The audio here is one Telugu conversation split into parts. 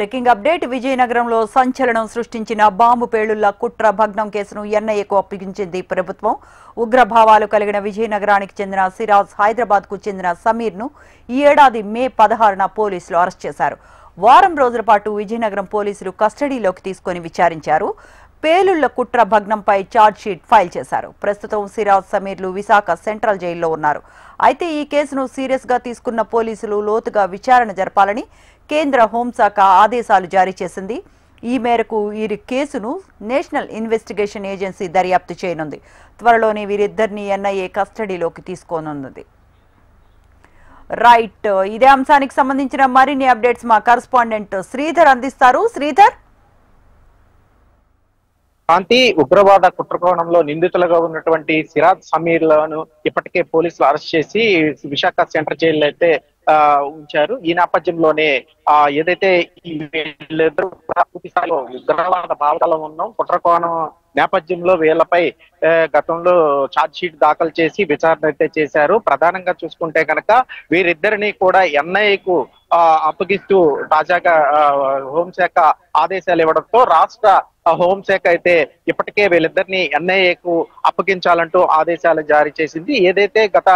బ్రేకింగ్ అప్డేట్ విజయనగరంలో సంచలనం సృష్టించిన బాంబు పేలుళ్ల కుట్ర భగ్నం కేసును ఎన్ఐఏకు అప్పగించింది ప్రభుత్వం. ఉగ్రభావాలు కలిగిన విజయనగరానికి చెందిన సిరాజ్, హైదరాబాద్ కు చెందిన సమీర్ ను ఈ ఏడాది మే 16న పోలీసులు అరెస్ట్ చేశారు. వారం రోజుల పాటు విజయనగరం పోలీసులు కస్టడీలోకి తీసుకుని విచారించారు. పేలుళ్ల కుట్ర భగ్నంపై ఛార్జ్ షీట్ ఫైల్ చేశారు. ప్రస్తుతం సిరాజ్, సమీర్లు విశాఖ సెంట్రల్ జైల్లో ఉన్నారు. అయితే ఈ కేసును సీరియస్ గా తీసుకున్న పోలీసులు లోతుగా విచారణ జరపాలని కేంద్ర హోంశాఖ ఆదేశాలు జారీ చేసింది. ఈ మేరకు ఈ కేసును నేషనల్ ఇన్వెస్టిగేషన్ ఏజెన్సీ దర్యాప్తు చేయనుంది. త్వరలోనే వీరిద్దరిని ఎన్ఐఏ కస్టడీలోకి తీసుకోనుంది. రైట్, ఇదే అంశానికి సంబంధించిన మరిన్ని అప్డేట్స్ మా కరెస్పాండెంట్ శ్రీధర్ అందిస్తారు. శ్రీధర్, శాంతి ఉగ్రవాద కుట్రకోణంలో నిందితులుగా ఉన్నటువంటి సిరాజ్, సమీర్లను ఇప్పటికే పోలీసులు అరెస్ట్ చేసి విశాఖ సెంట్రల్ జైల్లో అయితే ఉంచారు. ఈ నేపథ్యంలోనే ఏదైతే వీళ్ళిద్దరూ పూర్తి స్థాయిలో ఉగ్రవాద భావజాలం ఉన్నాం కుట్రకోణం నేపథ్యంలో వీళ్ళపై గతంలో ఛార్జ్ షీట్ దాఖలు చేసి విచారణ అయితే చేశారు. ప్రధానంగా చూసుకుంటే కనుక వీరిద్దరిని కూడా ఎన్ఐఏకు అప్పగిస్తూ తాజాగా హోంశాఖ ఆదేశాలు ఇవ్వడంతో రాష్ట్ర హోంశాఖ అయితే ఇప్పటికే వీళ్ళిద్దరిని ఎన్ఐఏకు అప్పగించాలంటూ ఆదేశాలు జారీ చేసింది. ఏదైతే గత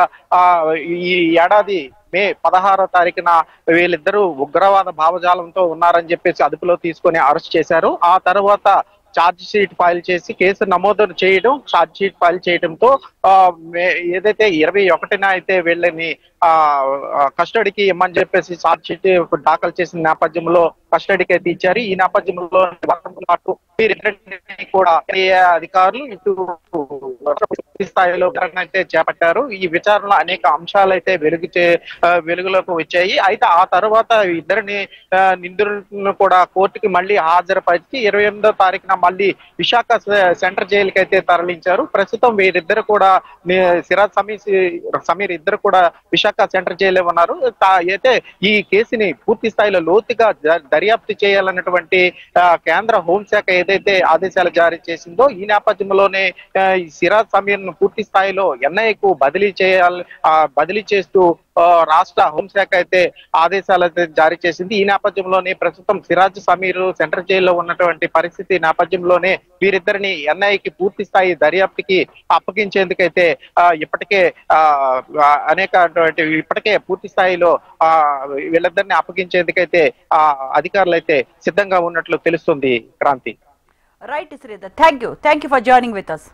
ఈ ఏడాది మే 16వ తారీఖున వీళ్ళిద్దరూ ఉగ్రవాద భావజాలంతో ఉన్నారని చెప్పేసి అదుపులో తీసుకొని అరెస్ట్ చేశారు. ఆ తర్వాత ఛార్జ్ షీట్ ఫైల్ చేసి కేసు నమోదు చేయడం, ఛార్జ్ షీట్ ఫైల్ చేయడంతో ఏదైతే 21న అయితే వీళ్ళని కస్టడీకి ఇమ్మని చెప్పేసి ఛార్జ్ షీట్ దాఖలు చేసిన నేపథ్యంలో కస్టడీకి అయితే ఇచ్చారు. ఈ నేపథ్యంలో కూడా అధికారులు ఇటు స్థాయిలో విచారణ అయితే చేపట్టారు. ఈ విచారణలో అనేక అంశాలు అయితే వెలుగులోకి వచ్చాయి. అయితే ఆ తర్వాత ఇద్దరిని నిందితులను కూడా కోర్టుకి మళ్ళీ హాజరుపరిచి 28వ తారీఖున మళ్ళీ విశాఖ సెంట్రల్ జైలుకి అయితే తరలించారు. ప్రస్తుతం వీరిద్దరు కూడా సిరాజ్, సమీర్ ఇద్దరు కూడా విశాఖ సెంట్రల్ జైల్లో ఉన్నారు. అయితే ఈ కేసుని పూర్తి స్థాయిలో లోతుగా దర్యాప్తు చేయాలన్నటువంటి కేంద్ర హోంశాఖ ఏదైతే ఆదేశాలు జారీ చేసిందో ఈ నేపథ్యంలోనే సిరాజ్, సమీర్ ను పూర్తి స్థాయిలో ఎన్ఐఏకు బదిలీ చేస్తూ రాష్ట్ర హోంశాఖ అయితే ఆదేశాలు అయితే జారీ చేసింది. ఈ నేపథ్యంలోనే ప్రస్తుతం సిరాజ్, సమీర్ సెంట్రల్ జైల్లో ఉన్నటువంటి పరిస్థితి నేపథ్యంలోనే వీరిద్దరిని ఎన్ఐఏకి పూర్తి స్థాయి దర్యాప్తుకి అప్పగించేందుకైతే ఇప్పటికే ఇప్పటికే పూర్తి స్థాయిలో వీళ్ళిద్దరిని అప్పగించేందుకైతే అధికారులు అయితే సిద్ధంగా ఉన్నట్లు తెలుస్తుంది. Kranti. Right Sridhar, thank you for joining with us.